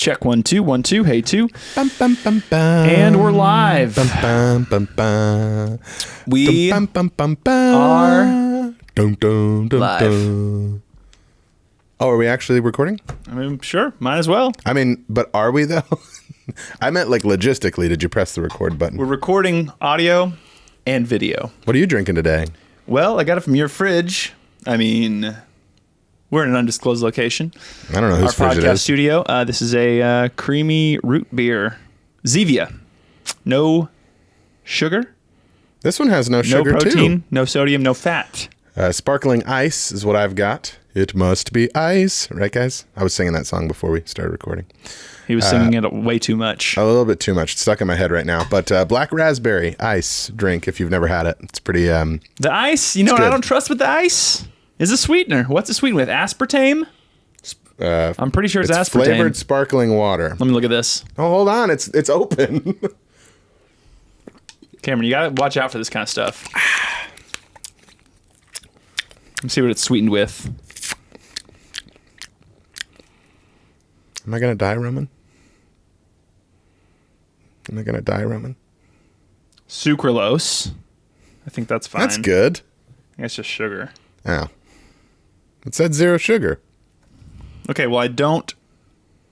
Check 1 2 1 2. Hey 2. Bum, bum, bum, bum. And we're live. Bum, bum, bum, bum. We Bum, bum, bum, bum. are dun, dun, dun, live. dun. Oh, are we actually recording? I mean, sure, might as well. I mean, but are we though? I meant like logistically. Did you press the record button? We're recording audio and video. What are you drinking today? Well, I got it from your fridge. I mean, we're in an undisclosed location. I don't know whose Our fridge it podcast is. studio. This is a creamy root beer. Zevia. No sugar, This one has no no sugar protein, too. no sodium, no fat. Sparkling ice is what I've got. It must be ice, right, guys? I was singing that song before we started recording. He was singing it way too much. A little bit too much. It's stuck in my head right now. But black raspberry ice drink, if you've never had it. It's pretty... The ice, you know what I good. don't trust with the ice? Is a sweetener. What's it sweetened with? Aspartame? I'm pretty sure it's aspartame. flavored sparkling water. Let me look at this. Oh, hold on. It's open. Cameron, you gotta watch out for this kind of stuff. Let me see what it's sweetened with. Am I going to die, Roman? Am I going to die, Roman? Sucralose. I think that's fine. That's good. I think it's just sugar. Oh. It said 0 sugar. Okay, well I don't...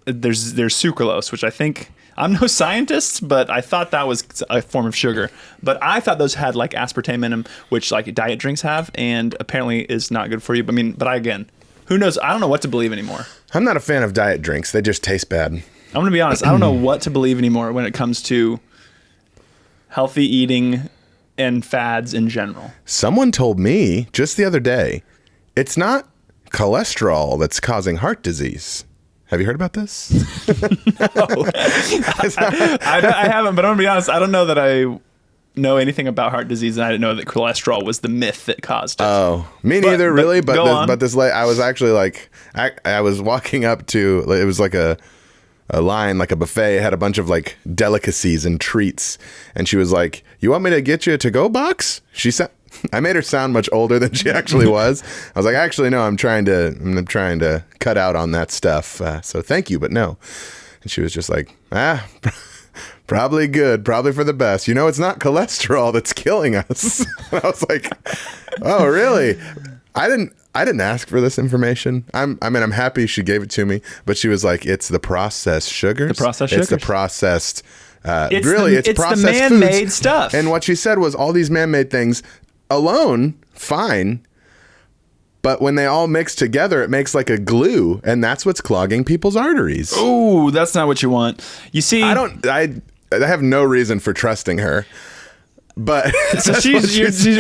There's sucralose, which I think... I'm no scientist, but I thought that was a form of sugar. But I thought those had like aspartame in them, which like diet drinks have, and apparently is not good for you. Again, who knows? I don't know what to believe anymore. I'm not a fan of diet drinks. They just taste bad. I'm going to be honest. I don't know what to believe anymore when it comes to healthy eating and fads in general. Someone told me just the other day, it's not cholesterol that's causing heart disease. Have you heard about this? I haven't, but I'm going to be honest. I don't know that I know anything about heart disease, and I didn't know that cholesterol was the myth that caused it. Oh, me neither, really. But go on. this late, I was actually like, I was walking up to, it was like a line, like a buffet. It had a bunch of like delicacies and treats, and she was like, "You want me to get you a to-go box?" She said. I made her sound much older than she actually was. I was like, actually, no, I'm trying to cut out on that stuff. So thank you, but no. And she was just like, probably good, probably for the best. You know, it's not cholesterol that's killing us. And I was like, oh, really? I didn't ask for this information. I'm happy she gave it to me, but she was like, it's the processed sugars. The processed sugars? It's the processed. It's processed the man-made foods. stuff. And what she said was all these man-made things alone, fine. But when they all mix together, it makes like a glue, and that's what's clogging people's arteries. Ooh, that's not what you want. You see, I have no reason for trusting her. But so you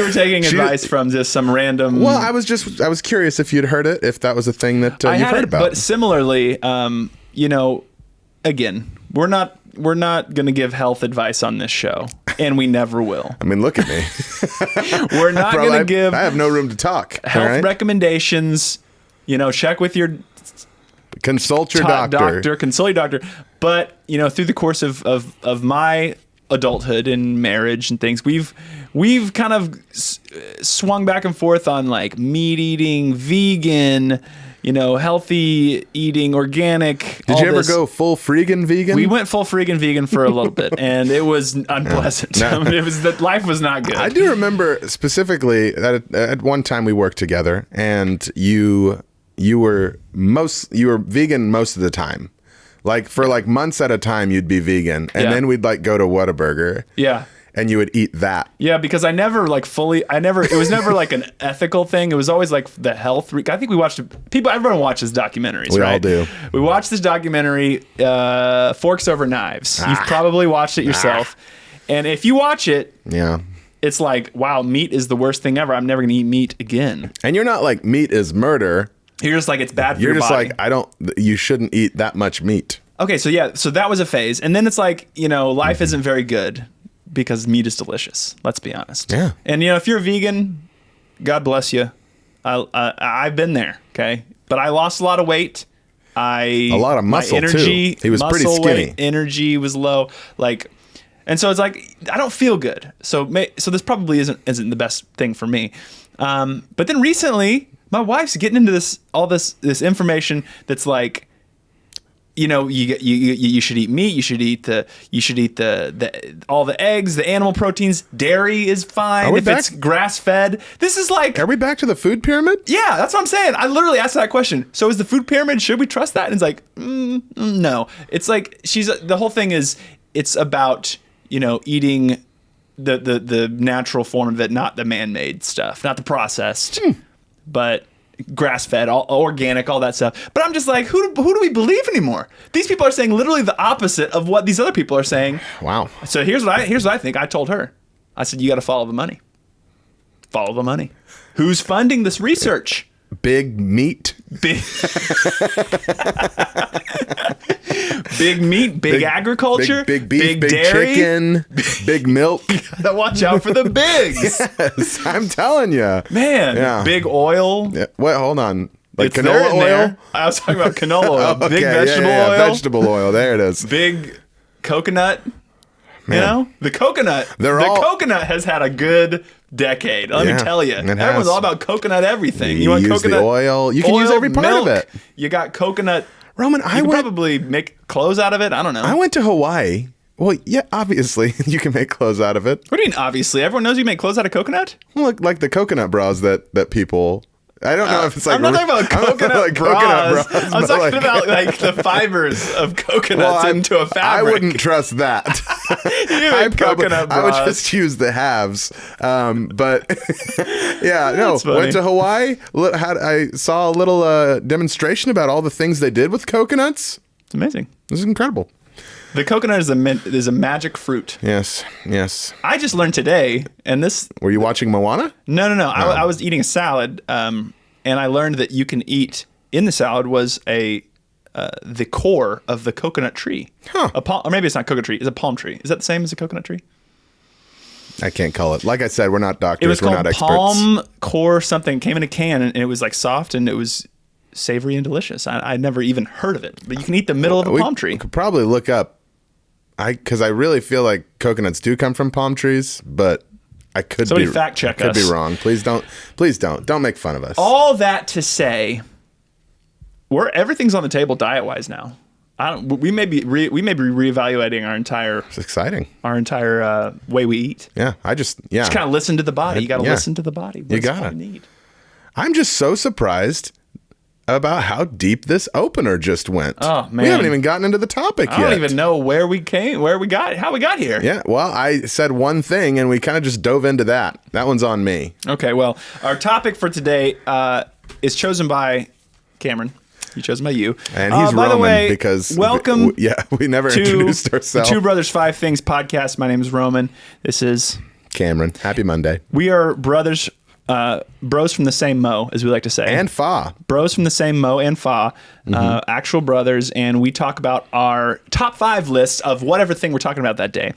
were taking advice from just some random. Well, I was curious if you'd heard it, if that was a thing that you've heard about. But similarly, again, we're not going to give health advice on this show, and we never will. I mean, look at me. We're not going to give. I have no room to talk. Health recommendations. Check with your consult your doctor. Consult your doctor. But through the course of my adulthood and marriage and things, we've kind of swung back and forth on like meat eating, vegan, healthy eating, organic. Did you ever go full freaking vegan? We went full freaking vegan for a little bit, and it was unpleasant. No. Life was not good. I do remember specifically that at one time we worked together, and you were vegan most of the time. Like for like months at a time, you'd be vegan, and then we'd like go to Whataburger. Yeah. And you would eat that. Yeah, because it was never like an ethical thing. It was always like the health. I think everyone watches documentaries, we right? all do. We watched this documentary, Forks Over Knives. You've probably watched it yourself. And if you watch it, it's like, wow, meat is the worst thing ever. I'm never going to eat meat again. And you're not like, meat is murder. You're just like, it's bad for your body. You're just like, you shouldn't eat that much meat. Okay, so that was a phase. And then it's like, life isn't very good. Because meat is delicious. Let's be honest. Yeah. And if you're vegan, God bless you. I've been there. Okay. But I lost a lot of weight. A lot of muscle, my energy, too. He was pretty skinny. Energy was low. And so it's like, I don't feel good. So this probably isn't the best thing for me. But then recently, my wife's getting into this information that's like, you should eat meat. You should eat the all the eggs, the animal proteins. Dairy is fine if it's grass fed. This is like, are we back to the food pyramid? Yeah, that's what I'm saying. I literally asked that question. So is the food pyramid? Should we trust that? And it's like, no. It's like the whole thing is it's about eating the natural form of it, not the man-made stuff, not the processed, but grass-fed, all organic, all that stuff. But I'm just like, who do we believe anymore? These people are saying literally the opposite of what these other people are saying. Wow. So here's what I think. I told her, I said, you got to follow the money. Follow the money. Who's funding this research? Big meat. Big meat, big agriculture, big beef, big dairy, chicken, big milk. You gotta watch out for the bigs. Yes, I'm telling you, man. Yeah. Big oil. Yeah. Wait, hold on. Like it's canola oil. There. I was talking about canola oil. Okay, big vegetable oil. Vegetable oil. There it is. Big coconut. Man. The coconut. Coconut has had a good decade. Let me tell you. Everyone's all about coconut everything. You want use coconut the oil. You can use every part milk. of it. You got coconut. Roman, you can probably make clothes out of it. I don't know. I went to Hawaii. Well, yeah, obviously you can make clothes out of it. What do you mean, obviously? Everyone knows you make clothes out of coconut? Well, like the coconut bras that people... I don't know if it's like... I'm not talking about coconut bras. I'm talking about like the fibers of coconuts into a fabric. I wouldn't trust that. Coconut bras. I would just use the halves. But yeah, no. Went to Hawaii. I saw a little demonstration about all the things they did with coconuts. It's amazing. This is incredible. The coconut is a magic fruit. Yes. I just learned today, and this... Were you watching Moana? No. I was eating a salad, and I learned that you can eat, in the salad was the core of the coconut tree. Huh. Or maybe it's not coconut tree, it's a palm tree. Is that the same as a coconut tree? I can't call it. Like I said, we're not doctors, it was we're not experts. Palm core something, came in a can, and it was like soft, and it was savory and delicious. I'd never even heard of it, but you can eat the middle of a palm tree. We could probably look up, because I really feel like coconuts do come from palm trees, but I could Somebody fact check us. Could be wrong. Please don't make fun of us. All that to say, everything's on the table diet wise now. We may be reevaluating our entire. It's exciting. Our entire way we eat. Yeah, just kind of listen to the body. You got to listen to the body. You got to. I'm just so surprised about how deep this opener just went. Oh man, we haven't even gotten into the topic yet. I don't even know how we got here. Yeah, well, I said one thing and we kind of just dove into that. That one's on me. Okay, well, our topic for today is chosen by Cameron. He's chosen by you. And he's by Roman the way, because welcome. We never introduced ourselves. Two Brothers 5 Things podcast. My name is Roman. This is Cameron. Happy Monday. We are brothers. Bros from the same mo, as we like to say. And fa. Bros from the same mo and fa. Actual brothers. And we talk about our top 5 lists of whatever thing we're talking about that day.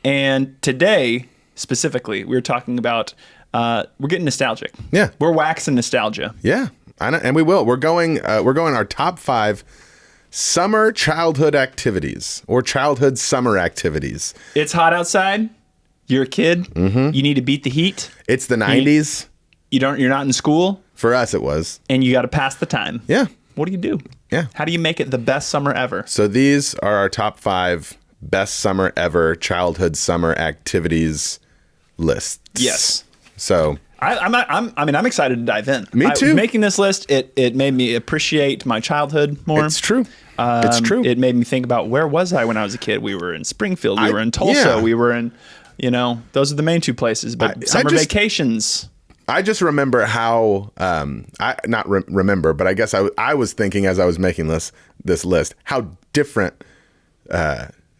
And today, specifically, we're talking about, we're getting nostalgic. Yeah. We're waxing nostalgia. Yeah. And we will. We're going our top 5 summer childhood activities or childhood summer activities. It's hot outside. You're a kid. Mm-hmm. You need to beat the heat. It's the 90s. You're not in school. For us, it was. And you got to pass the time. Yeah. What do you do? Yeah. How do you make it the best summer ever? So these are our top 5 best summer ever childhood summer activities lists. Yes. So I'm excited to dive in. Me too. Making this list, it made me appreciate my childhood more. It's true. It's true. It made me think about where was I when I was a kid. We were in Springfield. We were in Tulsa. Yeah. We were in, those are the main 2 places. But summer vacations. I just remember how, remember, but I guess I was thinking as I was making this list, how different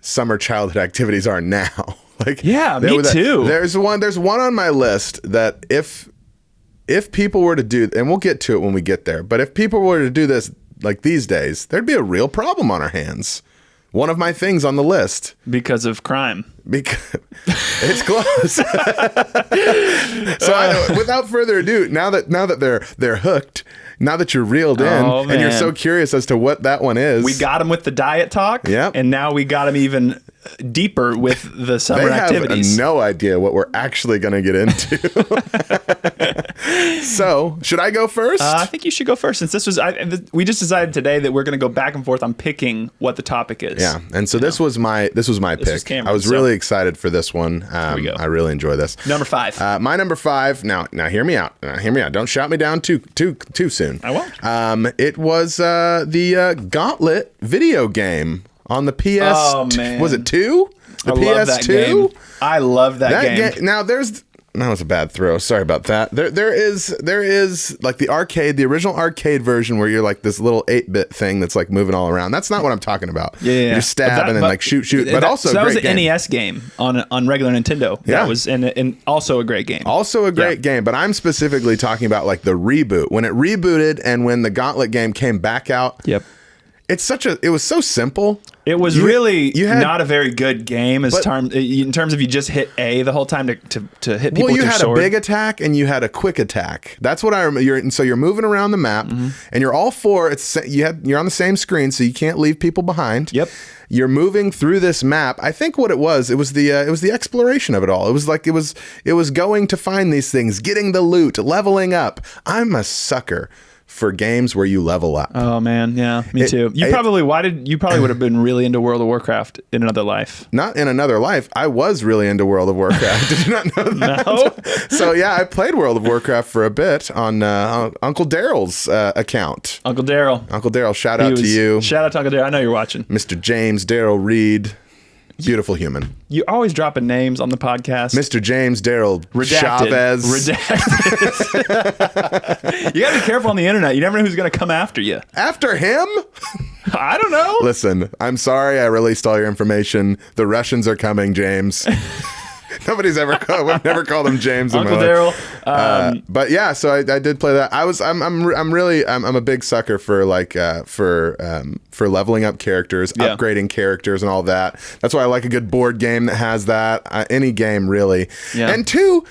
summer childhood activities are now. Like, yeah, me too. There's one on my list that if people were to do, and we'll get to it when we get there, but if people were to do this like these days, there'd be a real problem on our hands. One of my things on the list. Because of crime. Because it's close. So without further ado, now that they're hooked, now that you're reeled in, and you're so curious as to what that one is, we got them with the diet talk. Yep. And now we got them even deeper with the summer activities. Have no idea what we're actually going to get into. So, should I go first? I think you should go first, since this was. We just decided today that we're going to go back and forth on picking what the topic is. Yeah, and so this was my pick. I was really excited for this one. Here we go. I really enjoy this. Number 5. My number 5. Now hear me out. Don't shout me down too soon. I won't. It was the Gauntlet video game on the PS. Oh man, was it 2? The I PS2. Love that game. I love that game. Now that was a bad throw. Sorry about that. There is like the original arcade version where you're like this little 8-bit thing that's like moving all around. That's not what I'm talking about. Yeah. You stab and then like shoot. But also, that a great was an game. NES game on regular Nintendo. Yeah. That was and also a great game. Also a great game. But I'm specifically talking about like the reboot, when it rebooted and when the Gauntlet game came back out. Yep. It was so simple. It was not a very good game in terms of you just hit A the whole time to hit people with your sword. Well, you had a big attack and you had a quick attack. That's what I remember. So you're moving around the map, and you're all four. You're on the same screen, so you can't leave people behind. Yep. You're moving through this map. I think what it was the exploration of it all. It was going to find these things, getting the loot, leveling up. I'm a sucker for games where you level up. Oh man, yeah, me too. You probably would have been really into World of Warcraft in another life. Not in another life. I was really into World of Warcraft. Did you not know that? No. So yeah, I played World of Warcraft for a bit on Uncle Daryl's account. Uncle Daryl, shout out to you. Shout out to Uncle Daryl. I know you're watching. Mr. James Daryl Reed. Beautiful human. You always dropping names on the podcast. Mr. James Daryl Redacted. Chavez. Redacted. You gotta be careful on the internet. You never know who's gonna come after you. After him? I don't know. Listen, I'm sorry I released all your information. The Russians are coming, James. We've never called him James. Uncle Daryl. But yeah, so I did play that. I'm a big sucker for for leveling up characters, upgrading characters, and all that. That's why I like a good board game that has that. Any game really. Yeah. And 2,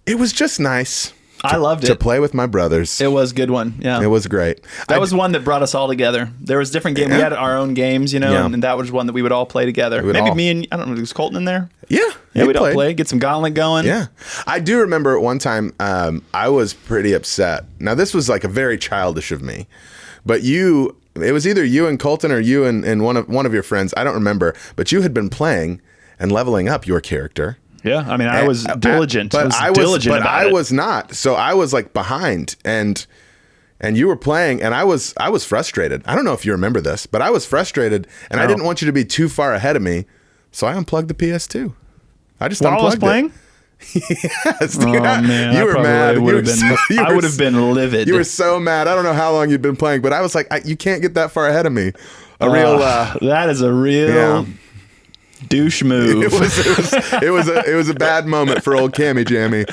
it was just nice. I loved it. To play with my brothers. It was a good one. Yeah. It was great. That was one that brought us all together. There was different games. We had our own games, and that was one that we would all play together. Me and, I don't know, was Colton in there? Yeah. We'd all play, get some Gauntlet going. Yeah. I do remember at one time, I was pretty upset. Now, this was like a very childish of me, but it was either you and Colton or you and one of your friends. I don't remember, but you had been playing and leveling up your character. Yeah, I mean, I was diligent. I was not. So I was like behind, and you were playing, and I was frustrated. I don't know if you remember this, but I was frustrated, and I didn't want you to be too far ahead of me, so I unplugged the PS2. I just unplugged I was playing? Yes. Dude. Oh man, you were mad. I would have been livid. You were so mad. I don't know how long you'd been playing, but I was like, you can't get that far ahead of me. That is a real. Yeah. Douche move. It was a bad moment for old Cammy Jammy.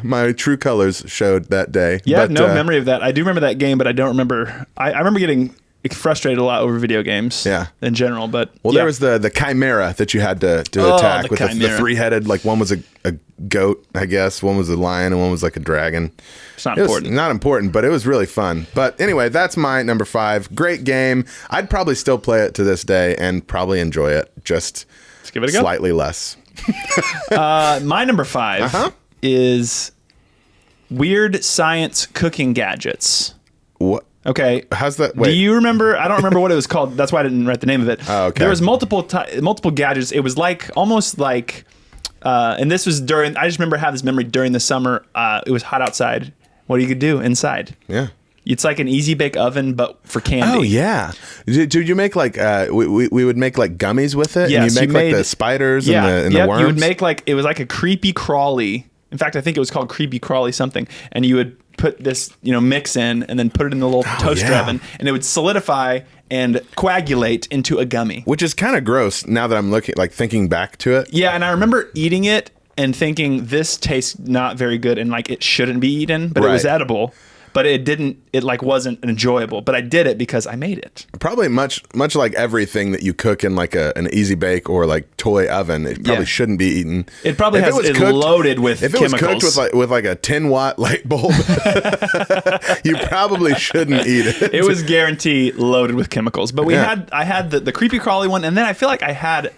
My true colors showed that day. Yeah, no memory of that. I do remember that game, but I don't remember. I remember getting frustrated a lot over video games. Yeah. In general, but there was the chimera that you had to attack with the 3-headed. Like one was a goat, I guess. One was a lion, and one was like a dragon. It's not important. Not important, but it was really fun. But anyway, that's my number 5. Great game. I'd probably still play it to this day and probably enjoy it. Just let's give it a go. Slightly less. My number 5 is weird science cooking gadgets. What? Okay. How's that? Wait. Do you remember? I don't remember what it was called. That's why I didn't write the name of it. Oh, okay. There was multiple gadgets. It was almost like, and this was during. I just remember having this memory during the summer. It was hot outside. What you could do inside? Yeah. It's like an easy bake oven, but for candy. Oh yeah. Did you make like we would make like gummies with it? Yes, and you make like the spiders and the worms. You would make it was like a creepy crawly. In fact, I think it was called creepy crawly something. And you would put this mix in and then put it in the little toaster oven, and it would solidify and coagulate into a gummy. Which is kind of gross now that I'm thinking back to it. Yeah, and I remember eating it and thinking this tastes not very good and like it shouldn't be eaten, but it was edible. but it like wasn't enjoyable. But I did it because I made it. Probably much like everything that you cook in like an easy bake or like toy oven, it probably shouldn't be eaten. It probably loaded with chemicals. If it was cooked with like a 10-watt light bulb, you probably shouldn't eat it. It was guaranteed loaded with chemicals. But I had the creepy crawly one, and then I feel like I had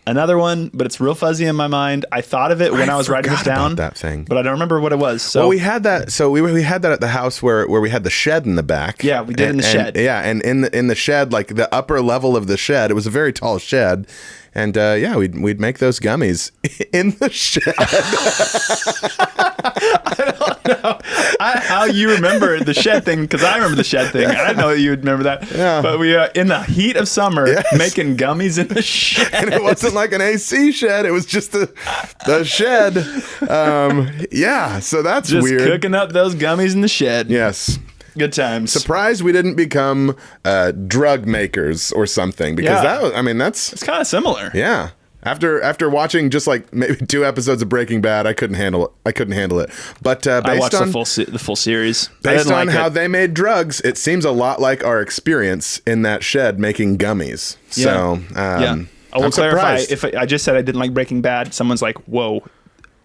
another one, but it's real fuzzy in my mind. I thought of it when I was writing this down. About that thing, but I don't remember what it was. So well, we had that. So we had that at the house where we had the shed in the back. Yeah, we did in the shed. Yeah, and in the shed, like the upper level of the shed, it was a very tall shed. And we'd make those gummies in the shed. I don't know how you remember the shed thing, because I remember the shed thing. I didn't know that you would remember that. Yeah. But we in the heat of summer making gummies in the shed. And it wasn't like an AC shed. It was just the shed. So that's just weird. Just cooking up those gummies in the shed. Yes. Good times. Surprised we didn't become drug makers or something, because it's kind of similar. Yeah. After watching just like maybe 2 episodes of Breaking Bad, I couldn't handle it. But based I watched on the full series. Based on how they made drugs, it seems a lot like our experience in that shed making gummies. Yeah. So I will clarify. If I just said I didn't like Breaking Bad, someone's like, "Whoa,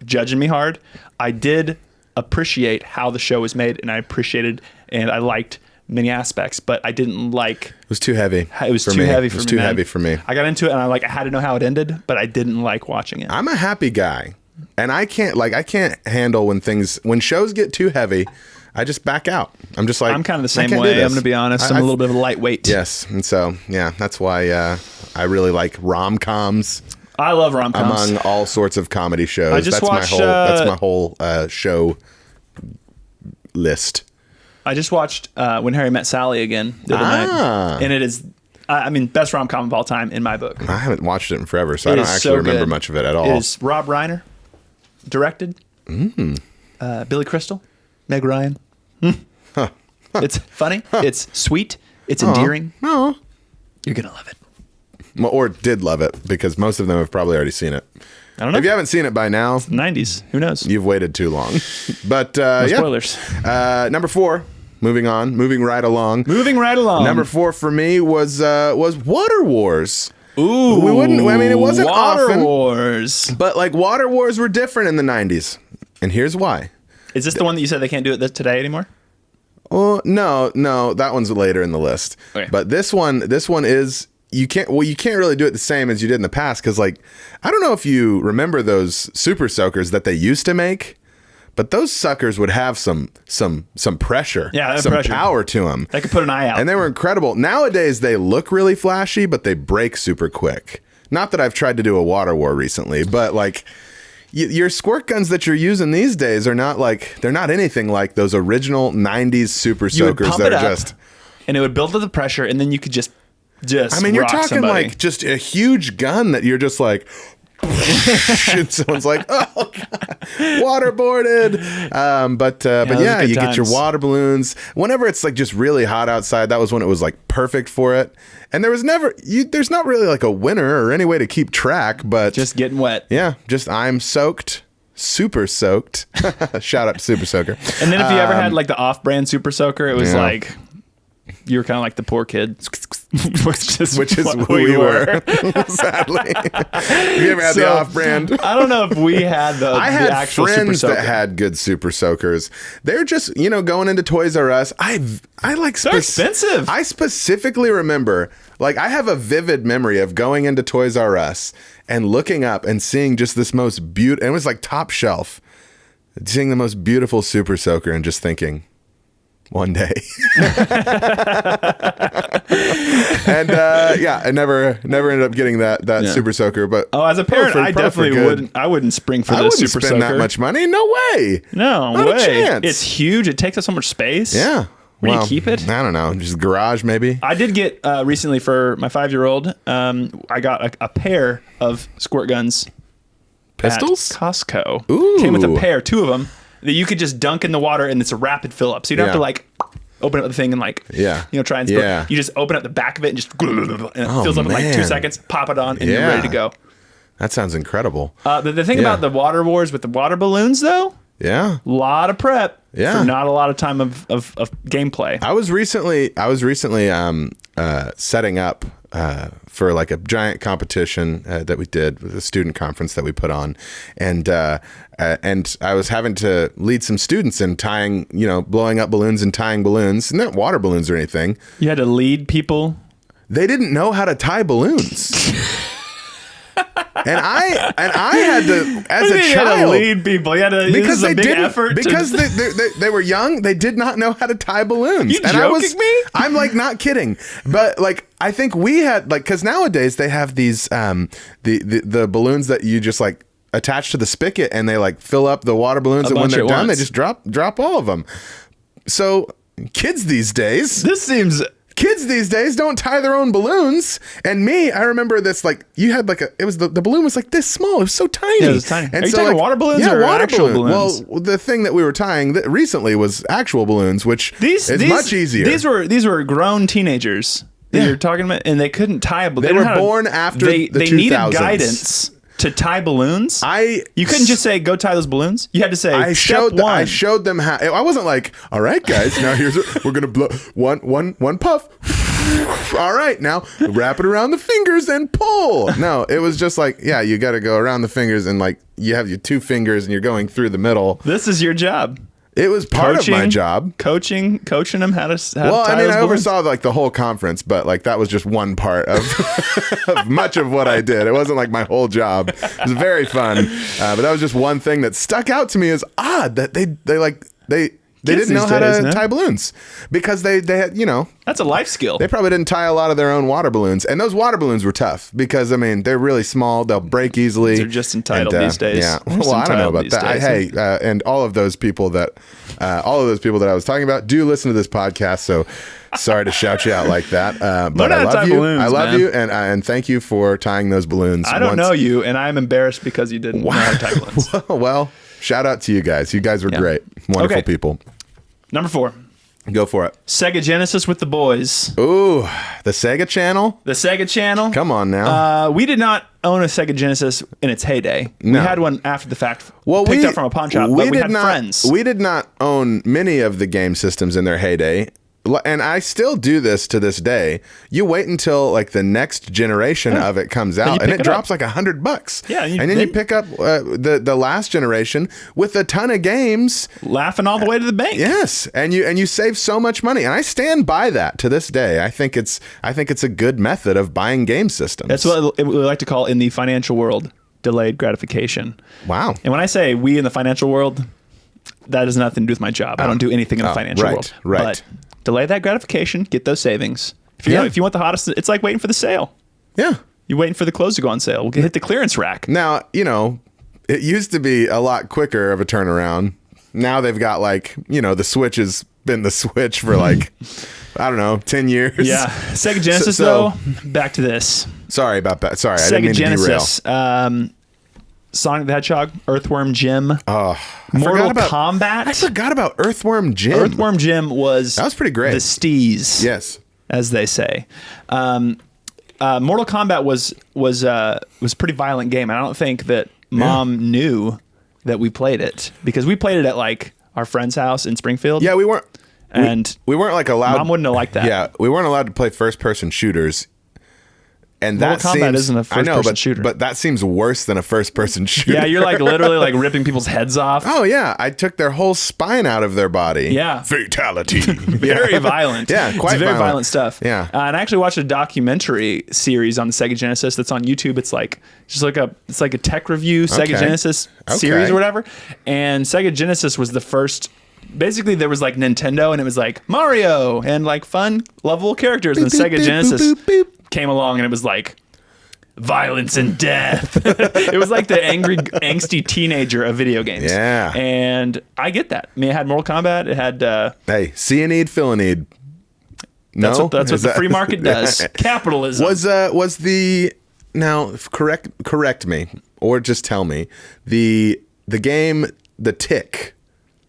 judging me hard." I did appreciate how the show was made, and I appreciated and I liked many aspects, but I didn't like. It was too heavy. It was too heavy for me. It was too heavy for me. I got into it, and I had to know how it ended, but I didn't like watching it. I'm a happy guy, and I can't handle when shows get too heavy. I just back out. I'm just like, I'm kind of the same way. I'm going to be honest. I'm a little bit of a lightweight. Yes, and so that's why I really like rom-coms. I love rom-coms. Among all sorts of comedy shows. I just watched, that's my whole show list. I just watched When Harry Met Sally again the other night, and it is, best rom-com of all time in my book. I haven't watched it in forever, so I don't actually remember much of it at all. It is Rob Reiner directed. Billy Crystal, Meg Ryan. Huh. It's funny. It's sweet. It's endearing. Oh. You're gonna love it. Or did love it, because most of them have probably already seen it. I don't know. If you haven't seen it by now, 90s. Who knows? You've waited too long. But no spoilers. Number 4. Moving right along. Number 4 for me was Water Wars. Ooh, it wasn't often. Water Wars. But like Water Wars were different in the 90s, and here's why. Is this the one that you said they can't do it today anymore? Oh no, that one's later in the list. Okay. But this one is. You can't really do it the same as you did in the past, because like I don't know if you remember those super soakers that they used to make, but those suckers would have some pressure, some power to them. They could put an eye out, and they were incredible. Nowadays they look really flashy, but they break super quick. Not that I've tried to do a water war recently, but like your squirt guns that you're using these days are not they're not anything like those original 90s super soakers that are just. And it would build up the pressure, and then you could just you're talking somebody. Like just a huge gun that you're just like, and someone's like, oh God, waterboarded. But yeah, you get your water balloons whenever it's like just really hot outside. That was when it was like perfect for it. And there's not really like a winner or any way to keep track, but just getting wet. Yeah, I'm soaked. Super soaked. Shout out to Super Soaker. And then if you ever had like the off-brand Super Soaker, it was like you were kind of like the poor kid, which is who we were. Sadly. Have you ever had the off-brand? I don't know if we had the actual friends Super Soaker that had good Super Soakers. They're just going into Toys R Us. I like they're expensive. I specifically remember, like, I have a vivid memory of going into Toys R Us and looking up and seeing just this most beautiful, and it was like top shelf, seeing the most beautiful Super Soaker and just thinking, one day. And I never ended up getting that Super Soaker. But as a parent, I definitely wouldn't spring for the Super Soaker. I wouldn't spend that much money. No way. No Not way. A chance. It's huge. It takes up so much space. Yeah. Where do you keep it? I don't know. Just garage, maybe. I did get recently for my 5-year-old. I got a pair of squirt guns. Pistols? At Costco. Ooh. Came with a pair, 2 of them, that you could just dunk in the water, and it's a rapid fill up. So you don't have to like open up the thing and like try and squirt. Yeah. You just open up the back of it and just and it fills up in like 2 seconds. Pop it on and you're ready to go. That sounds incredible. The thing about the Water Wars with the water balloons though Yeah. A lot of prep. Yeah. For not a lot of time of gameplay. I was recently setting up for like a giant competition that we did with a student conference that we put on, and I was having to lead some students in tying, blowing up balloons and tying balloons, not water balloons or anything. You had to lead people. They didn't know how to tie balloons. And I had to, as a child, you had to lead people. You had to, because this is a they big didn't, effort. because they were young. They did not know how to tie balloons. You joking me? I'm like not kidding, but like I think we had like, because nowadays they have these the balloons that you just like attach to the spigot and they like fill up the water balloons, and when they're done, they just drop all of them. So kids these days don't tie their own balloons. And me, I remember this, like, you had like the balloon was like this small. It was so tiny. Yeah, it was tiny. And Are you talking water balloons or water actual balloons? Well, the thing that we were tying recently was actual balloons, which is much easier. These were grown teenagers that you're talking about, and they couldn't tie a balloon. They were born after the 2000s. They needed guidance to tie balloons. You couldn't just say, go tie those balloons. You had to say, I showed them how. I wasn't like, all right, guys, now we're going to blow one puff. All right, now wrap it around the fingers and pull. No, it was just like, yeah, you got to go around the fingers, and like you have your two fingers and you're going through the middle. This is your job. It was part of my job. Coaching them how to tie I oversaw like the whole conference, but like that was just one part of, of much of what I did. It wasn't like my whole job. It was very fun, but that was just one thing that stuck out to me as odd, that they didn't know how to tie balloons, because they had, that's a life skill. They probably didn't tie a lot of their own water balloons, and those water balloons were tough because they're really small, they'll break easily. They're just entitled these days. Yeah, well, I don't know about that. And all of those people that I was talking about do listen to this podcast, so sorry to shout you out like that. But I love you. Balloons, I love you, and thank you for tying those balloons. I don't know you, and I'm embarrassed because you didn't know how to tie balloons. Well, shout out to you guys. You guys were great, wonderful people. Number 4. Go for it. Sega Genesis with the boys. Ooh, the Sega Channel? The Sega Channel. Come on now. We did not own a Sega Genesis in its heyday. No. We had one after the fact, picked up from a pawn shop, but we had friends. We did not own many of the game systems in their heyday. And I still do this to this day. You wait until like the next generation of it comes out, and it drops like $100. Yeah, and then you pick up the last generation with a ton of games, laughing all the way to the bank. Yes, and you save so much money, and I stand by that to this day. I think it's a good method of buying game systems. That's what we like to call in the financial world delayed gratification. Wow. And when I say we in the financial world, that has nothing to do with my job. I don't do anything in the financial world. Right. But delay that gratification, get those savings. If you want the hottest, it's like waiting for the sale. Yeah. You're waiting for the clothes to go on sale. We'll hit the clearance rack. Now, it used to be a lot quicker of a turnaround. Now they've got like, the Switch has been the Switch for like, I don't know, 10 years. Yeah. Sega Genesis, though, back to this. Sorry about that. Sorry, Sega I didn't mean Genesis, to derail. Sonic the Hedgehog, Earthworm Jim, Mortal Kombat. I forgot about Earthworm Jim. Earthworm Jim that was pretty great. The steez, yes, as they say. Mortal Kombat was a pretty violent game. I don't think that Mom knew that we played it, because we played it at like our friend's house in Springfield. Yeah, we weren't, and we weren't like allowed. Mom wouldn't have liked that. Yeah, we weren't allowed to play first-person shooters. And Mortal Kombat isn't a first-person shooter. But that seems worse than a first-person shooter. Yeah, you're like literally like ripping people's heads off. Oh yeah, I took their whole spine out of their body. Yeah, fatality. Very violent. Yeah, quite very violent stuff. Yeah, and I actually watched a documentary series on the Sega Genesis that's on YouTube. It's like a tech review Sega Genesis series or whatever. And Sega Genesis was the first. Basically, there was like Nintendo, and it was like Mario and like fun, lovable characters. And the Sega Genesis came along, and it was like violence and death. It was like the angry, angsty teenager of video games. Yeah, and I get that. I mean, it had Mortal Kombat. It had hey, see a need, fill a need. No, that's what the free market does. Capitalism was the now correct me or just tell me the game The Tick.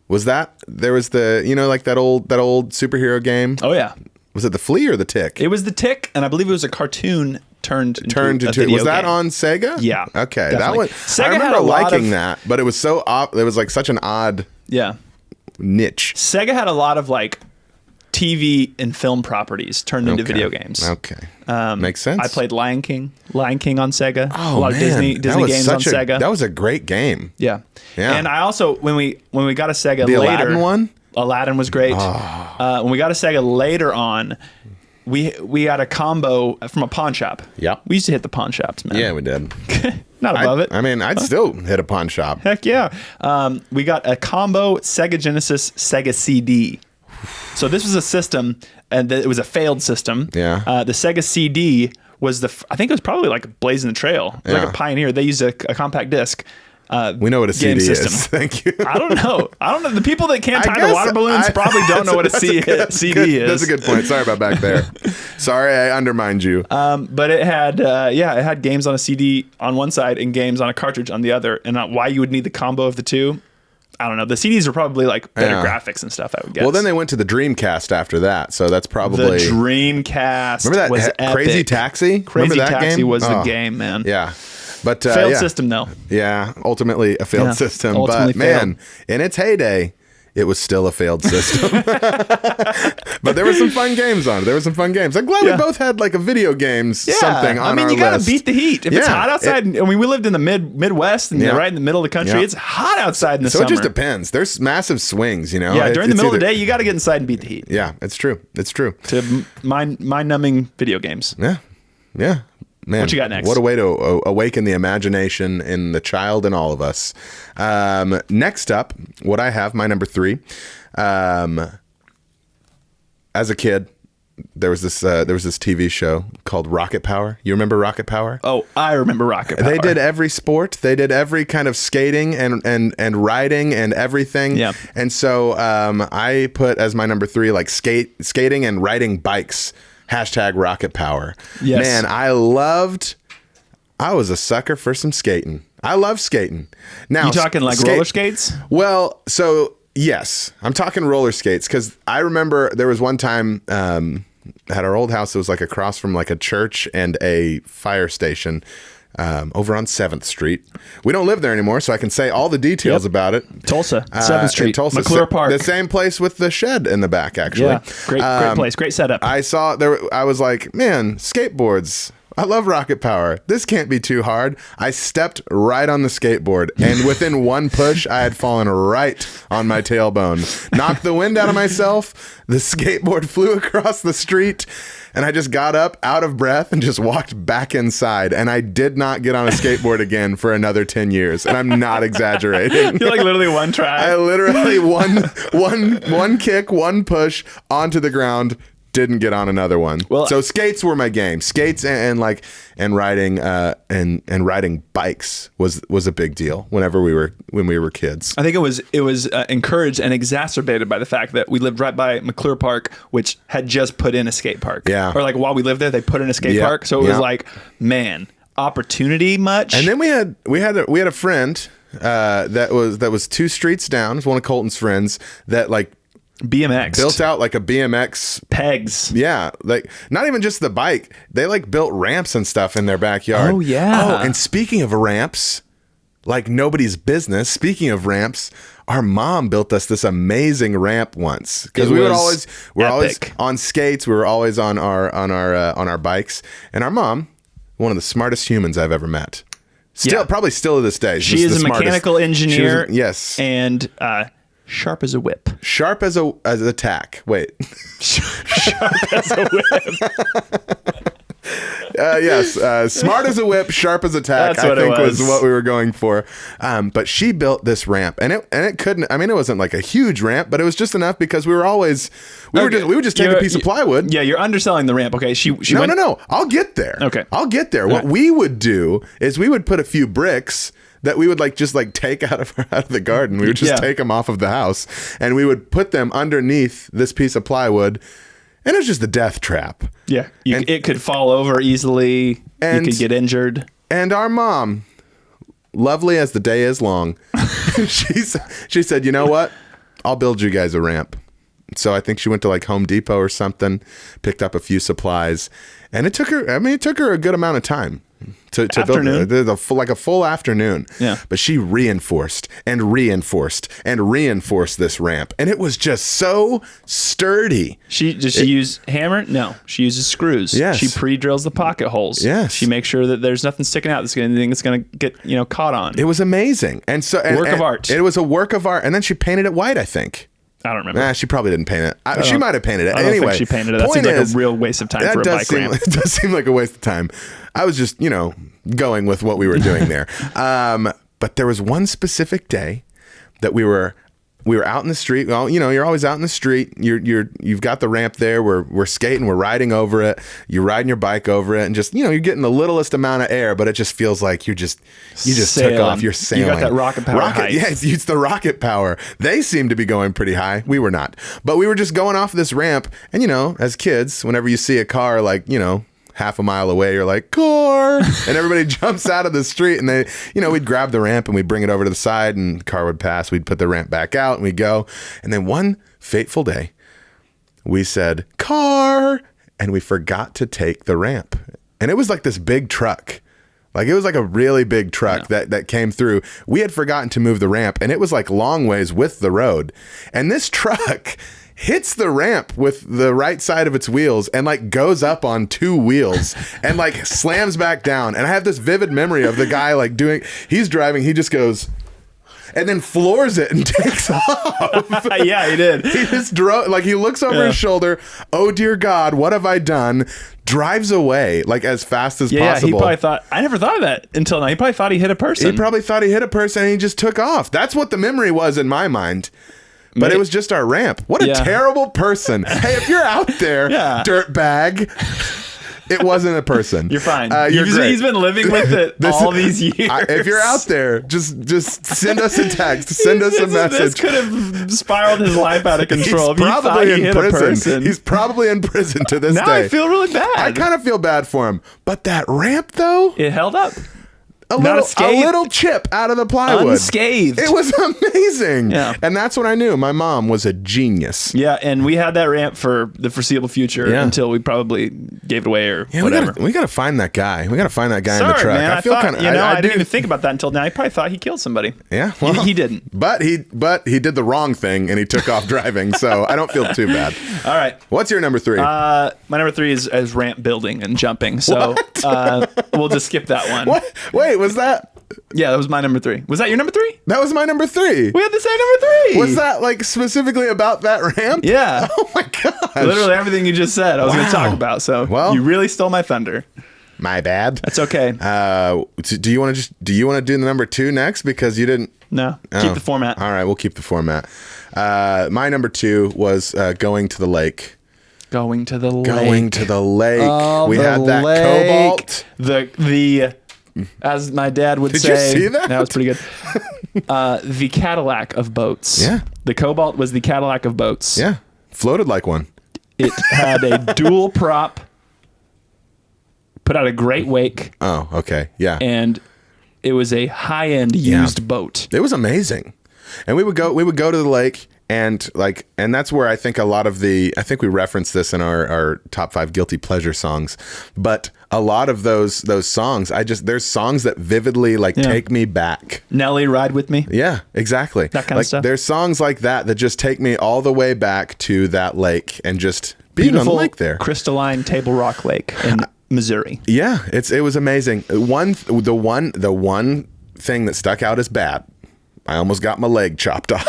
Was that there was the like that old superhero game? Oh yeah. Was it The Flea or The Tick? It was The Tick, and I believe it was a cartoon turned into a into. video Was that game. on Sega? Yeah. Okay, definitely. that one. Sega I had remember a lot liking of- that, but it was so it was like such an odd Yeah. niche. Sega had a lot of like TV and film properties turned into Okay. video games. Okay, makes sense. I played Lion King on Sega. Oh, a lot of man. Disney That was games on such Sega. That was a great game. Yeah. Yeah. And I also when we got a Sega The later, Aladdin one? Aladdin was great. When we got a Sega later on, we got a combo from a pawn shop. Yep. We used to hit the pawn shops, man. Yeah, we did. Not above it. I mean, I'd still hit a pawn shop. Heck yeah. We got a combo Sega Genesis Sega CD. So this was a system, and it was a failed system. Yeah. The Sega CD was I think it was probably like blazing the trail. It was like Yeah. a pioneer. They used a compact disc. We know what a Game CD system. is. Thank you. I don't know. The people that can't I tie the guess water balloons probably don't know what a that's CD that's is. That's a good point. Sorry about back there. Sorry, I undermined you. But it had, it had games on a CD on one side and games on a cartridge on the other. And why you would need the combo of the two, I don't know. The CDs were probably like better Yeah. graphics and stuff, I would guess. Well, then they went to the Dreamcast after that, so that's the probably Dreamcast remember that was Crazy epic. Taxi. Crazy Remember that Taxi game? was the Oh, game, man. Yeah, but Failed yeah. system though. Yeah, ultimately a failed Yeah, system. ultimately But man, in its heyday, it was still a failed system. But there were some fun games on it. I'm glad we both had like a video games something on our you gotta list. beat the heat. If it's Yeah, hot outside, we lived in the Midwest and Yeah. right in the middle of the country. Yeah. It's hot outside in the So summer. it just depends. There's massive swings, you know. Yeah, during the It's middle of the either- day, you got to get inside and beat the heat Yeah, it's true. It's true. to mind-numbing video games. Yeah. Yeah. Man, What you got next? What a way to awaken the imagination in the child and all of us. Next up, what I have, my number 3. As a kid, there was this TV show called Rocket Power. You remember Rocket Power? Oh, I remember Rocket Power. They did every sport. They did every kind of skating and riding and everything. Yeah. And so I put as my number 3 like skating and riding bikes. #Rocket Power. Yes. Man, I was a sucker for some skating. I love skating. Now, You talking like roller skates? Well, so yes, I'm talking roller skates because I remember there was one time at our old house. It was like across from like a church and a fire station over on 7th Street. We don't live there anymore, so I can say all the details about it. Tulsa, 7th Street, in Tulsa, McClure Park. the same place with the shed in the back. Actually, Yeah, great place, great setup. I saw there. I was like, man, skateboards. I love Rocket Power. This can't be too hard. I stepped right on the skateboard, and within one push, I had fallen right on my tailbone. Knocked the wind out of myself. The skateboard flew across the street, and I just got up, out of breath, and just walked back inside. And I did not get on a skateboard again for another 10 years. And I'm not exaggerating. You're like literally one try. I literally one kick, one push onto the ground. Didn't get on another one. Well, so skates were my game. Skates and riding and riding bikes was a big deal when we were kids. I think it was encouraged and exacerbated by the fact that we lived right by McClure Park, which had just put in a skate park. Yeah. Or like while we lived there, they put in a skate Yeah. park. So it was Yeah. like, man, opportunity much. And then we had a friend that was 2 streets down. It was one of Colton's friends that like BMX built out like a BMX. pegs. Yeah, like not even just the bike. They like built ramps and stuff in their backyard. Oh, yeah. Oh, and speaking of ramps, like nobody's business. Speaking of ramps, our mom built us this amazing ramp once because It we're was always epic. on skates. We were always on our bikes, and our mom, one of the smartest humans I've ever met. Yeah. Probably still to this day. She She's is the a smartest. mechanical engineer. Yes. And sharp as a whip. Sharp as a tack. Wait. Sharp as a whip. Yes, smart as a whip, sharp as a tack. That's what I think it was. was what we were going for. But she built this ramp, and it couldn't. I mean, it wasn't like a huge ramp, but it was just enough because we would just take a piece of plywood. Yeah, you're underselling the ramp. Okay, she went. No. I'll get there. Okay. I'll get there. What we would do is we would put a few bricks that we would like just like take out of the garden. We would just take them off of the house, and we would put them underneath this piece of plywood. And it was just a death trap. Yeah, it could fall over easily. You could get injured. And our mom, lovely as the day is long, she said, "You know what? I'll build you guys a ramp." So I think she went to like Home Depot or something, picked up a few supplies, and it took her a good amount of time to build like a full afternoon. Yeah. But she reinforced and reinforced and reinforced this ramp, and it was just so sturdy. She use hammer? No, she uses screws. Yes. She pre-drills the pocket holes. Yes. She makes sure that there's nothing sticking out anything that's going to get caught on. It was amazing, and work of art. It was a work of art, and then she painted it white, I think. I don't remember. Nah, she probably didn't paint it. She might have painted it. I don't anyway, think she painted it. That seems like a real waste of time for a bike ramp. It does seem like a waste of time. I was just, going with what we were doing there. But there was one specific day that we were out in the street. Well, you're always out in the street. You've got the ramp there. We're skating. We're riding over it. You're riding your bike over it, and just you're getting the littlest amount of air, but it just feels like you just sailing. took off. You're sailing. You got that rocket power. Yeah, it's the rocket power. They seem to be going pretty high. We were not, but we were just going off this ramp. And as kids, whenever you see a car like half a mile away, you're like, car, and everybody jumps out of the street, and they, we'd grab the ramp and we'd bring it over to the side, and the car would pass. We'd put the ramp back out and we'd go. And then one fateful day, we said, car, and we forgot to take the ramp. And it was like this big truck. Like it was like a really big truck that came through. We had forgotten to move the ramp, and it was like long ways with the road. And this truck hits the ramp with the right side of its wheels and like goes up on two wheels and like slams back down. And I have this vivid memory of the guy like he's driving, he just goes and then floors it and takes off. Yeah, he did. He just drove, like he looks over his shoulder. Oh dear God, what have I done? Drives away like as fast as possible. Yeah, he probably thought, I never thought of that until now. He probably thought he hit a person. He probably thought he hit a person and he just took off. That's what the memory was in my mind. But it was just our ramp. What a terrible person. Hey, if you're out there, dirtbag, it wasn't a person. You're fine. He's been living with it all these years. If you're out there, just send us a text. Send us a message. This could have spiraled his life out of control. He's probably in prison. He's probably in prison to this day. Now I feel really bad. I kind of feel bad for him. But that ramp, though, it held up. A little chip out of the plywood. Unscathed. It was amazing. Yeah. And that's when I knew my mom was a genius. Yeah, and we had that ramp for the foreseeable future until we probably gave it away or whatever. We gotta find that guy. We gotta find that guy in the truck. Man, I feel kind of. I didn't even think about that until now. I probably thought he killed somebody. Yeah, well, he didn't. But he did the wrong thing and he took off driving. So I don't feel too bad. All right. What's your number 3? My number 3 is ramp building and jumping. So we'll just skip that one. What? Wait, was that? Yeah, that was my number 3. Was that your number 3? That was my number 3. We had the same number 3. Was that like specifically about that ramp? Yeah. Oh my gosh. Literally everything you just said I was going to talk about. So you really stole my thunder. My bad. That's okay. Do you want to do the number 2 next because you didn't? No. Keep the format. All right, we'll keep the format. My number 2 was going to the lake. Going to the lake. Going to the lake. Oh, we had that lake. cobalt. The as my dad would say. Did you see that? That was pretty good. The Cadillac of boats. Yeah. The Cobalt was the Cadillac of boats. Yeah. Floated like one. It had a dual prop. Put out a great wake. Oh, okay. Yeah. And it was a high-end used boat. It was amazing. And we would go to the lake and that's where I think a lot of I think we referenced this in our top 5 guilty pleasure songs, but a lot of those songs, there's songs that vividly take me back. Nelly, Ride With Me. Yeah, exactly. That kind of stuff. There's songs like that just take me all the way back to that lake and just being on the lake there. Crystalline Table Rock Lake in Missouri. Yeah, it was amazing. The one thing that stuck out as bad, I almost got my leg chopped off.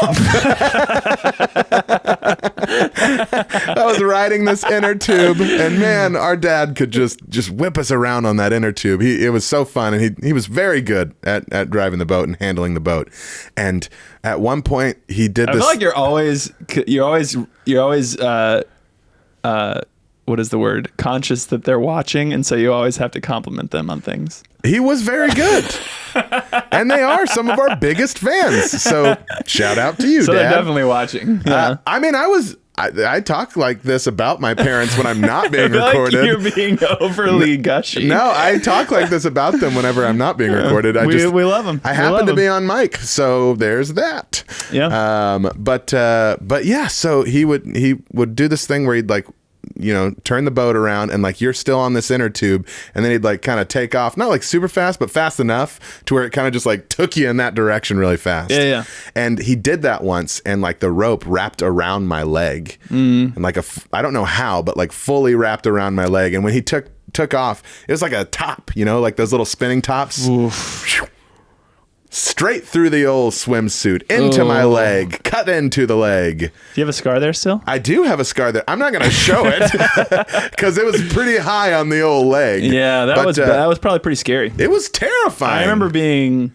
I was riding this inner tube, and man, our dad could just whip us around on that inner tube. It was so fun, and he was very good at driving the boat and handling the boat. And at one point, he did this. I feel like you're always what is the word? Conscious that they're watching, and so you always have to compliment them on things. He was very good. And they are some of our biggest fans. So shout out to you, so Dad. They're definitely watching. Yeah. I I talk like this about my parents when I'm not being I feel recorded. like you're being overly gushy. No, I talk like this about them whenever I'm not being recorded. We love them. I happen to be on mic, so there's that. Yeah. But yeah, so he would do this thing where he'd like, turn the boat around and like you're still on this inner tube, and then he'd like kind of take off, not like super fast, but fast enough to where it kind of just like took you in that direction really fast. Yeah. And he did that once, and like the rope wrapped around my leg, and like I don't know how, but like fully wrapped around my leg. And when he took off, it was like a top, like those little spinning tops. Oof. Straight through the old swimsuit, into my leg, cut into the leg. Do you have a scar there still? I do have a scar there. I'm not going to show it because it was pretty high on the old leg. Yeah, that was probably pretty scary. It was terrifying. I remember being...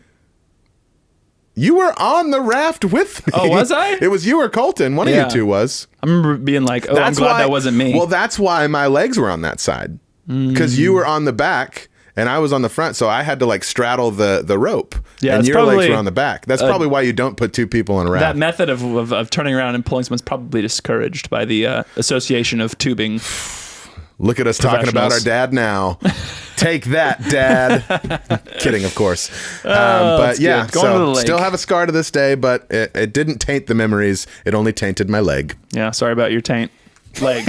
You were on the raft with me. Oh, was I? It was you or Colton. One of you two was. I remember being like, I'm glad that wasn't me. Well, that's why my legs were on that side. Because you were on the back and I was on the front, so I had to like straddle the rope. Yeah, and your legs were on the back. That's probably why you don't put two people in a raft. That method of turning around and pulling someone's probably discouraged by the Association of Tubing. Look at us talking about our dad now. Take that, Dad. Kidding, of course. But yeah, so still have a scar to this day, but it didn't taint the memories. It only tainted my leg. Yeah, sorry about your taint leg.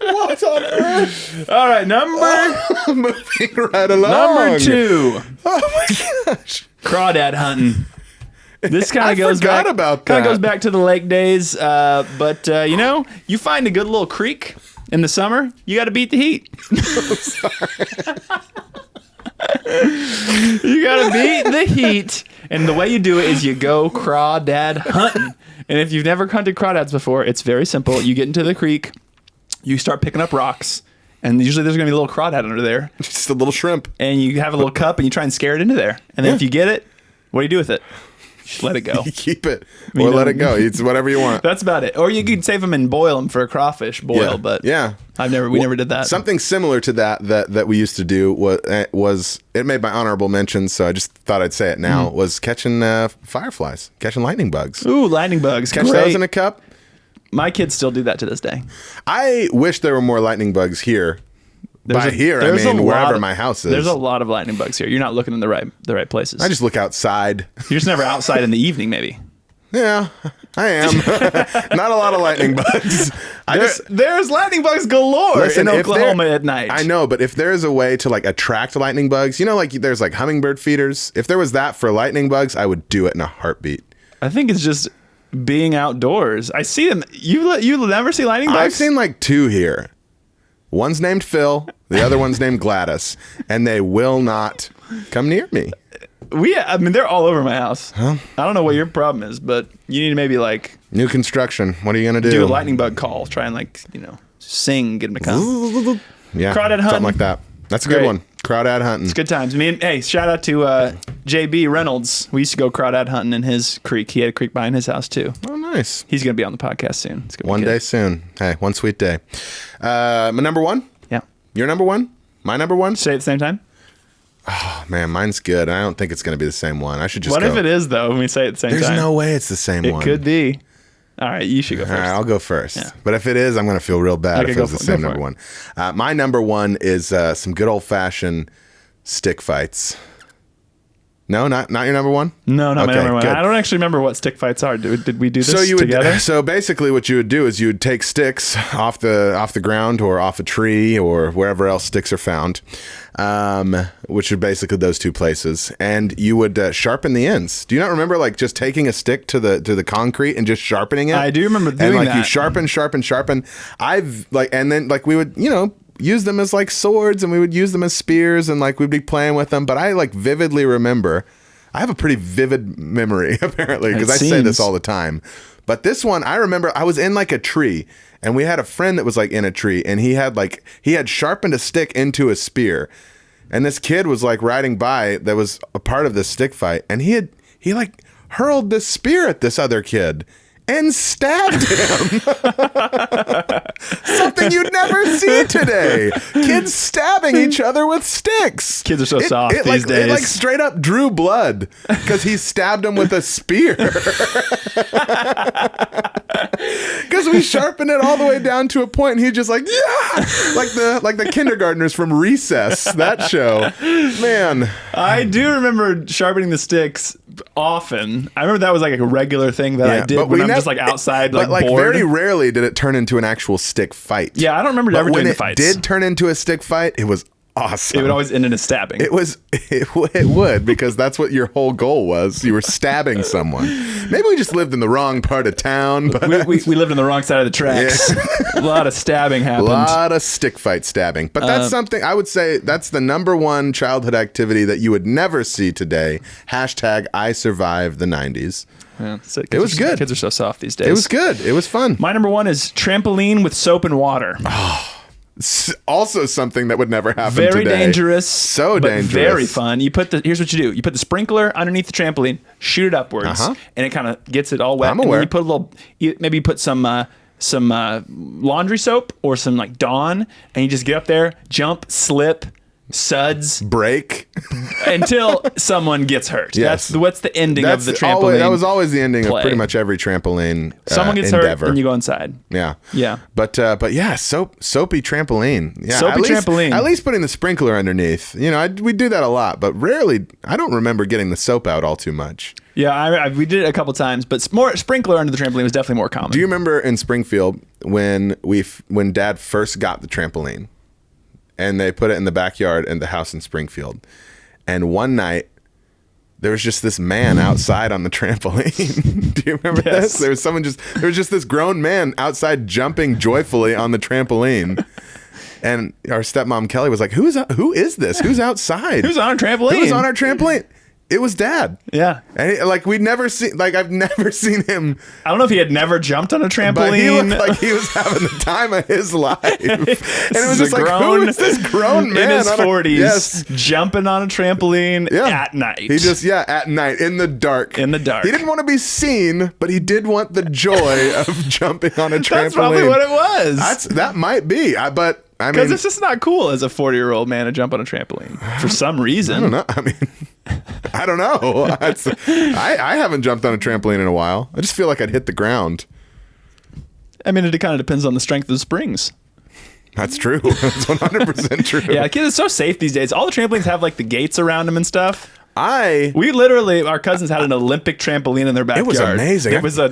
What on earth? All right, moving right along. Number 2. Oh my gosh. Crawdad hunting. This kind of goes back. About that. Kind of goes back to the lake days. But you find a good little creek in the summer, you got to beat the heat. You got to beat the heat, and the way you do it is you go crawdad hunting. And if you've never hunted crawdads before, it's very simple. You get into the creek, you start picking up rocks, and usually there's going to be a little crawdad under there. Just a little shrimp. And you have a little cup, and you try and scare it into there. And then if you get it, what do you do with it? Just let it go. You keep it or let it go. It's whatever you want. That's about it. Or you could save them and boil them for a crawfish boil. But yeah, we never did that. Something similar to that we used to do was it made my honorable mention, so I just thought I'd say it now. Was catching fireflies, catching lightning bugs. Ooh, lightning bugs! Catch those in a cup. My kids still do that to this day. I wish there were more lightning bugs here. I mean wherever my house is. There's a lot of lightning bugs here. You're not looking in the right places. I just look outside. You're just never outside in the evening, maybe. Yeah, I am. Not a lot of lightning bugs. There's lightning bugs galore in Oklahoma at night. I know, but if there's a way to like attract lightning bugs, like there's like hummingbird feeders. If there was that for lightning bugs, I would do it in a heartbeat. I think it's just being outdoors. I see them. You never see lightning bugs? I've seen like 2 here. One's named Phil, the other one's named Gladys, and they will not come near me. They're all over my house. Huh? I don't know what your problem is, but you need to maybe like new construction. What are you gonna do? Do a lightning bug call. Try and sing, get them to come. Yeah, crawdad hunting, something like that. That's a good one. Crawdad hunting. It's good times. Hey, shout out to JB Reynolds. We used to go crawdad hunting in his creek. He had a creek behind his house too. Oh, nice. He's gonna be on the podcast soon. It's one day soon. Hey, one sweet day. My number 1. Yeah. Your number 1. My number 1. Say it at the same time. Oh man, mine's good. I don't think it's gonna be the same one. I should just. What if it is though? When we say it at the same time. There's no way it's the same one. It could be. All right, you should go first. All right, I'll go first. Yeah. But if it is, I'm going to feel real bad if it was the same number 1. My number 1 is some good old-fashioned stick fights. No, not your number 1? No, not my number 1. Good. I don't actually remember what stick fights are. Did we do this together? So basically what you would do is you would take sticks off the ground or off a tree or wherever else sticks are found, which are basically those 2 places, and you would sharpen the ends. Do you not remember just taking a stick to the concrete and just sharpening it? I do remember doing that. And you sharpen. And then we would, use them as swords, and we would use them as spears, and we'd be playing with them. But I vividly remember, I have a pretty vivid memory apparently, because I say this all the time. But this one, I remember I was in a tree, and we had a friend that was in a tree, and he had sharpened a stick into a spear, and this kid was riding by that was a part of this stick fight, and he hurled this spear at this other kid. and stabbed him. Something you'd never see today. Kids stabbing each other with sticks. Kids are so soft these days. It like straight up drew blood because he stabbed him with a spear. Because we sharpened it all the way down to a point, and he just like, yeah, like the kindergartners from Recess. That show, man. I do remember sharpening the sticks often. I remember that was like a regular thing that I did when I'm just like outside, like bored. Very rarely did it turn into an actual stick fight. Yeah, I don't remember ever doing the fights. When it did turn into a stick fight, it was awesome. It would always end in a stabbing. It would, because that's what your whole goal was. You were stabbing someone. Maybe we just lived in the wrong part of town. But we lived on the wrong side of the tracks. Yeah. A lot of stabbing happened. A lot of stick fight stabbing. But that's something I would say that's the number one childhood activity that you would never see today. Hashtag I survived the 90s. Yeah, it was good. Kids are so soft these days. It was good. It was fun. My number one is trampoline with soap and water. Oh. Also something that would never happen very today. Dangerous. So but dangerous. Very fun. Here's what you do. You put the sprinkler underneath the trampoline, shoot it upwards, and it kind of gets it all wet. I'm aware. And then you put some laundry soap or some like Dawn, and you just get up there, jump, slip, suds, break until someone gets hurt. Yes. That's the ending of the trampoline. That was always the ending play. Of pretty much every trampoline someone gets endeavor. hurt and you go inside. Yeah. Yeah. But yeah, soapy trampoline. Yeah. Trampoline. At least putting the sprinkler underneath. You know, we do that a lot, but rarely. I don't remember getting the soap out all too much. Yeah, we did it a couple times, but more sprinkler under the trampoline was definitely more common. Do you remember in Springfield when Dad first got the trampoline? And they put it in the backyard in the house in Springfield. And one night, there was just this man outside on the trampoline. Do you remember this? There was just this grown man outside jumping joyfully on the trampoline. And our stepmom Kelly was like, "Who is this? Who's outside? Who's on our trampoline? Who's on our trampoline?" It was Dad. Yeah. And I've never seen him. I don't know if he had never jumped on a trampoline. But he looked like he was having the time of his life. And it was just like, who is this grown man in his 40s, Yes. jumping on a trampoline at night? He just, at night, in the dark. In the dark. He didn't want to be seen, but he did want the joy of jumping on a trampoline. That's probably what it was. That might be, but I mean, because it's just not cool as a 40-year-old man to jump on a trampoline for some reason. I don't know. I mean, I don't know. I haven't jumped on a trampoline in a while. I just feel like I'd hit the ground. I mean, it kind of depends on the strength of the springs. That's true. That's 100% true. Yeah, kids are so safe these days. All the trampolines have like the gates around them and stuff. We literally, our cousins had an Olympic trampoline in their backyard. It was amazing. It was a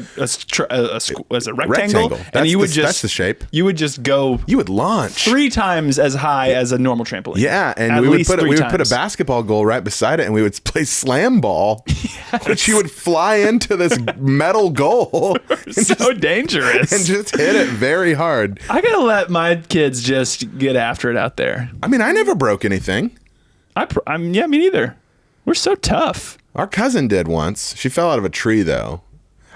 rectangle. And that's the shape. You would just go. You would launch 3 times as high as a normal trampoline. Yeah, and we would put a basketball goal right beside it, and we would play slam ball, which you would fly into this metal goal. So dangerous. And just hit it very hard. I gotta let my kids just get after it out there. I mean, I never broke anything. Me neither. We're so tough. Our cousin did once. She fell out of a tree, though.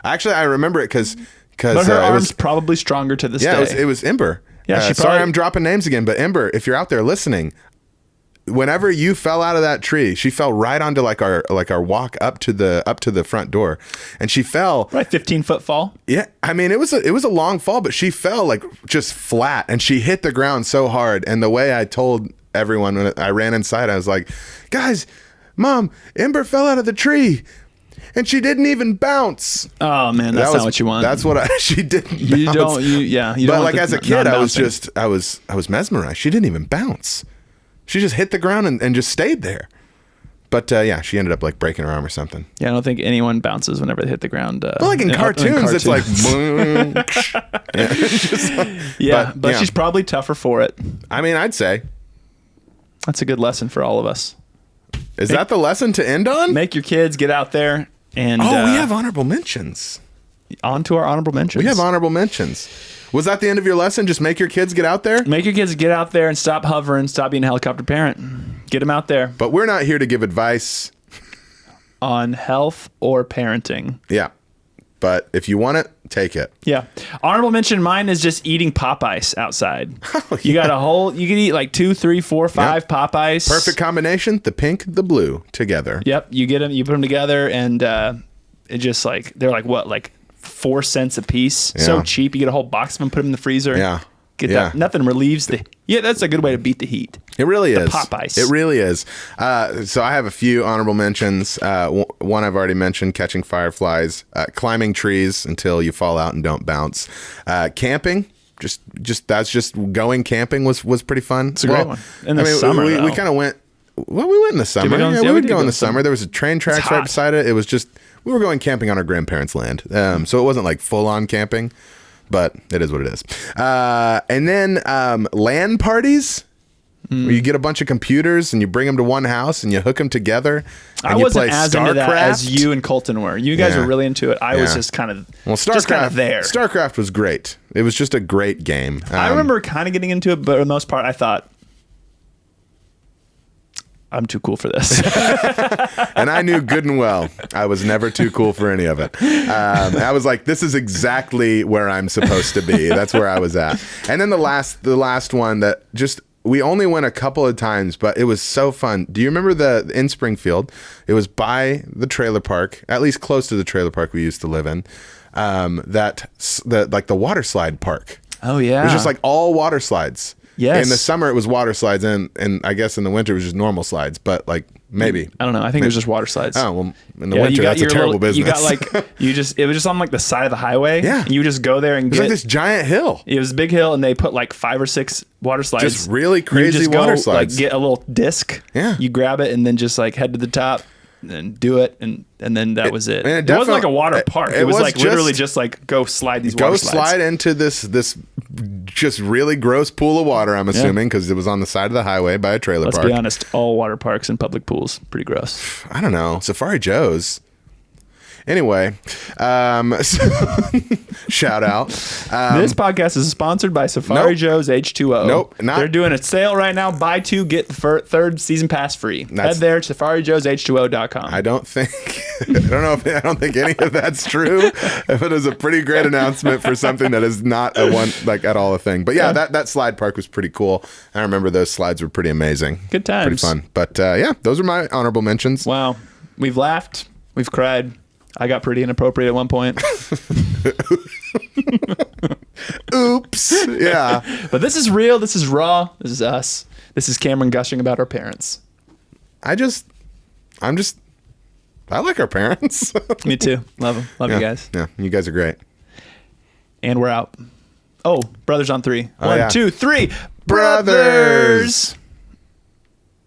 Actually, I remember it because but her arm's probably stronger to this day. Yeah, it was Ember. Yeah, sorry, I'm dropping names again, but Ember, if you're out there listening, whenever you fell out of that tree, she fell right onto like our walk up to the front door, and she fell right 15-foot fall. Yeah, I mean it was a long fall, but she fell like just flat, and she hit the ground so hard. And the way I told everyone when I ran inside, I was like, guys. Mom, Ember fell out of the tree, and she didn't even bounce. Oh man, that's not what you want. That's what she didn't. You bounce. don't. You but don't like as a kid, I was mesmerized. She didn't even bounce. She just hit the ground and just stayed there. But she ended up like breaking her arm or something. Yeah, I don't think anyone bounces whenever they hit the ground. Well, like in cartoons, it's like. But she's probably tougher for it. I mean, I'd say that's a good lesson for all of us. Is that the lesson to end on? Make your kids get out there and... we have honorable mentions. On to our honorable mentions. We have honorable mentions. Was that the end of your lesson? Just make your kids get out there? Make your kids get out there and stop hovering. Stop being a helicopter parent. Get them out there. But we're not here to give advice. On health or parenting. Yeah. But if you want it, take it. Yeah. Honorable mention, mine is just eating Popeyes outside. Oh, yeah. You can eat like 2, 3, 4, 5 Popeyes. Perfect combination, the pink, the blue together. Yep. You get them, you put them together, and it just like, they're like what, like 4 cents a piece. So cheap. You get a whole box of them, put them in the freezer. Yeah. Get that. Nothing relieves the. Yeah, that's a good way to beat the heat. It really is. Pop ice. It really is. So I have a few honorable mentions. One I've already mentioned: catching fireflies, climbing trees until you fall out and don't bounce, camping. Just going camping was pretty fun. It's a great one. In the summer, we kind of went. Well, we went in the summer. We would go in the summer. There was a train tracks right beside it. It was just we were going camping on our grandparents' land, so it wasn't like full on camping. But it is what it is. And then LAN parties, where you get a bunch of computers and you bring them to one house and you hook them together. And I wasn't play as into that as you and Colton were. You guys were really into it. I was just kind of there. StarCraft was great. It was just a great game. I remember kind of getting into it, but for the most part, I thought, I'm too cool for this. And I knew good and well I was never too cool for any of it. I was like, this is exactly where I'm supposed to be. That's where I was at. And then the last one that we only went a couple of times, but it was so fun. Do you remember in Springfield? It was by the trailer park, at least close to the trailer park we used to live in. The water slide park. Oh yeah. It was just like all water slides. Yes. In the summer it was water slides, and I guess in the winter it was just normal slides. But like maybe I don't know. I think it was just water slides. Oh well, in the winter that's a terrible business. You got it was just on like the side of the highway. Yeah. And you just go there and it was like this giant hill. It was a big hill, and they put like 5 or 6 water slides. Just really crazy you just water go, slides. Like get a little disc. Yeah. You grab it and then just like head to the top and do it, and then that was it. And it wasn't like a water park. It was like literally just like go slide these water slides. Go slide into this just really gross pool of water, I'm assuming, because it was on the side of the highway by a trailer park. Let's be honest, all water parks and public pools, pretty gross. I don't know. Safari Joe's. Anyway, shout out. This podcast is sponsored by Safari Joe's H2O. Nope, they're doing a sale right now. Buy 2, get the third season pass free. Head there to SafariJoe'sH2O.com. I don't think any of that's true. It was a pretty great announcement for something that is not at all a thing. But yeah, that slide park was pretty cool. I remember those slides were pretty amazing. Good times. Pretty fun. But yeah, those are my honorable mentions. Wow, we've laughed, we've cried. I got pretty inappropriate at one point. Oops. Yeah. But this is real. This is raw. This is us. This is Cameron gushing about our parents. I like our parents. Me too. Love them. Love you guys. Yeah. You guys are great. And we're out. Oh, brothers on 3. Oh, 1, 2, 3. Brothers.